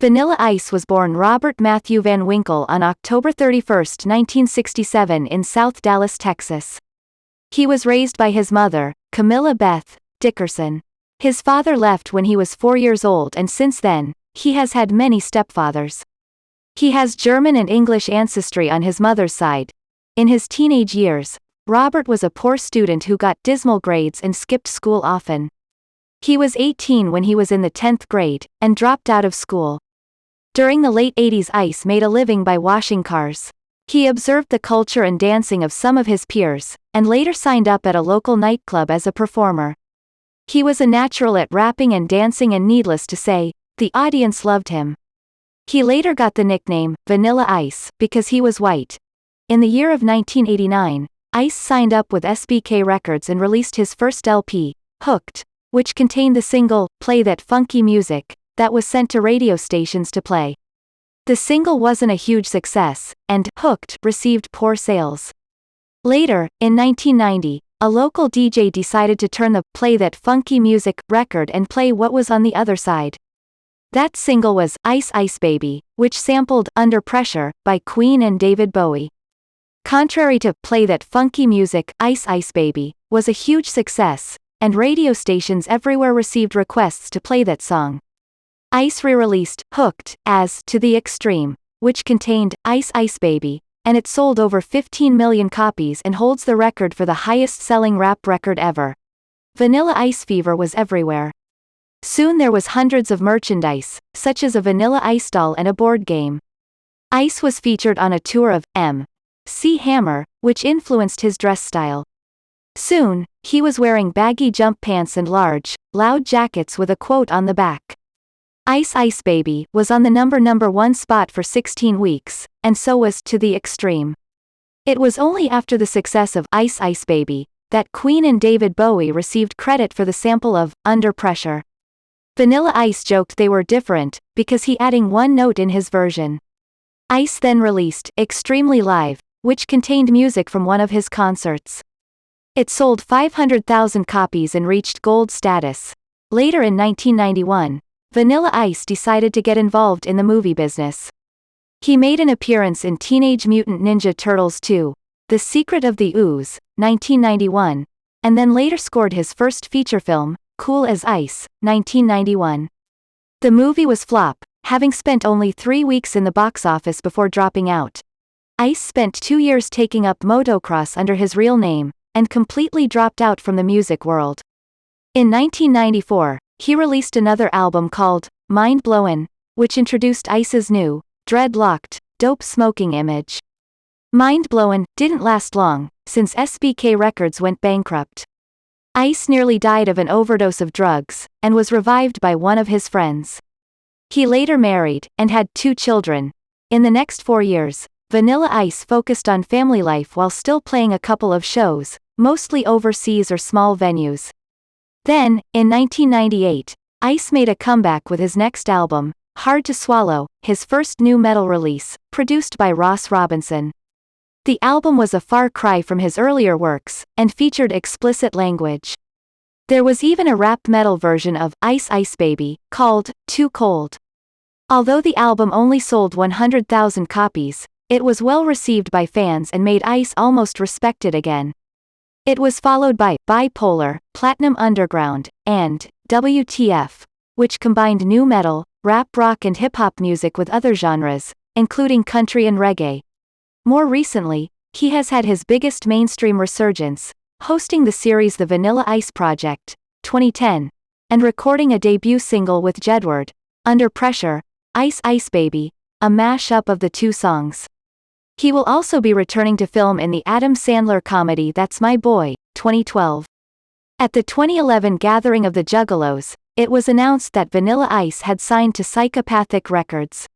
Vanilla Ice was born Robert Matthew Van Winkle on October 31, 1967 in South Dallas, Texas. He was raised by his mother, Camilla Beth Dickerson. His father left when he was 4 years old, and since then, he has had many stepfathers. He has German and English ancestry on his mother's side. In his teenage years, Robert was a poor student who got dismal grades and skipped school often. He was 18 when he was in the 10th grade, and dropped out of school. During the late 80s, Ice made a living by washing cars. He observed the culture and dancing of some of his peers, and later signed up at a local nightclub as a performer. He was a natural at rapping and dancing, and needless to say, the audience loved him. He later got the nickname, Vanilla Ice, because he was white. In the year of 1989, Ice signed up with SBK Records and released his first LP, Hooked, which contained the single, Play That Funky Music, that was sent to radio stations to play. The single wasn't a huge success, and Hooked received poor sales. Later, in 1990, a local DJ decided to turn the Play That Funky Music record and play what was on the other side. That single was Ice Ice Baby, which sampled Under Pressure by Queen and David Bowie. Contrary to Play That Funky Music, Ice Ice Baby was a huge success, and radio stations everywhere received requests to play that song. Ice re-released Hooked as To the Extreme, which contained Ice Ice Baby, and it sold over 15 million copies and holds the record for the highest-selling rap record ever. Vanilla Ice fever was everywhere. Soon there was hundreds of merchandise, such as a Vanilla Ice doll and a board game. Ice was featured on a tour of MC Hammer, which influenced his dress style. Soon, he was wearing baggy jump pants and large, loud jackets with a quote on the back. Ice Ice Baby was on the number 1 spot for 16 weeks, and so was To the Extreme. It was only after the success of Ice Ice Baby that Queen and David Bowie received credit for the sample of Under Pressure. Vanilla Ice joked they were different, because he adding one note in his version. Ice then released Extremely Live, which contained music from one of his concerts. It sold 500,000 copies and reached gold status. Later in 1991, Vanilla Ice decided to get involved in the movie business. He made an appearance in Teenage Mutant Ninja Turtles 2, The Secret of the Ooze, 1991, and then later scored his first feature film, Cool as Ice, 1991. The movie was flop, having spent only 3 weeks in the box office before dropping out. Ice spent 2 years taking up motocross under his real name, and completely dropped out from the music world. In 1994, he released another album called Mind Blowin', which introduced Ice's new, dreadlocked, dope smoking image. Mind Blowin' didn't last long, since SBK Records went bankrupt. Ice nearly died of an overdose of drugs, and was revived by one of his friends. He later married, and had 2 children. In the next 4 years, Vanilla Ice focused on family life while still playing a couple of shows, mostly overseas or small venues. Then, in 1998, Ice made a comeback with his next album, Hard to Swallow, his first new metal release, produced by Ross Robinson. The album was a far cry from his earlier works, and featured explicit language. There was even a rap metal version of Ice Ice Baby, called Too Cold. Although the album only sold 100,000 copies, it was well received by fans and made Ice almost respected again. It was followed by Bipolar, Platinum Underground, and WTF, which combined nu metal, rap rock and hip-hop music with other genres, including country and reggae. More recently, he has had his biggest mainstream resurgence, hosting the series The Vanilla Ice Project, 2010, and recording a debut single with Jedward, Under Pressure, Ice Ice Baby, a mash-up of the 2 songs. He will also be returning to film in the Adam Sandler comedy That's My Boy, 2012. At the 2011 gathering of the Juggalos, it was announced that Vanilla Ice had signed to Psychopathic Records.